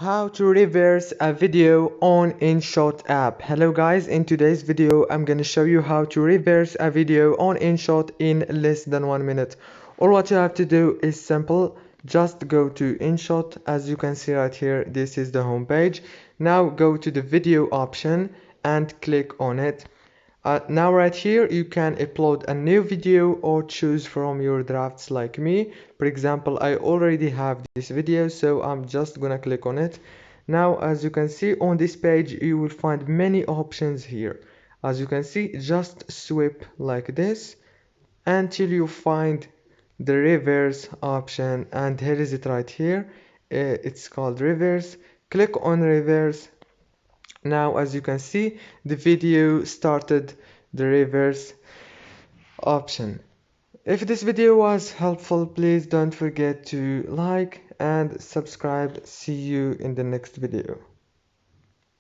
How to reverse a video on InShot app. Hello guys, in today's video I'm gonna show you how to reverse a video on InShot in less than 1 minute. All what you have to do is simple. Just go to InShot. As you can see right here, this is the home page. Now go to the video option and click on it. Now right here you can upload a new video or choose from your drafts like me. For example, I already have this video, so I'm just gonna click on it. Now as you can see on this page, you will find many options here. As you can see, just swipe like this until you find the reverse option, and here is it right here. It's called reverse. Click on reverse. Now as you can see, the video started the reverse option. If this video was helpful, please don't forget to like and subscribe. See you in the next video.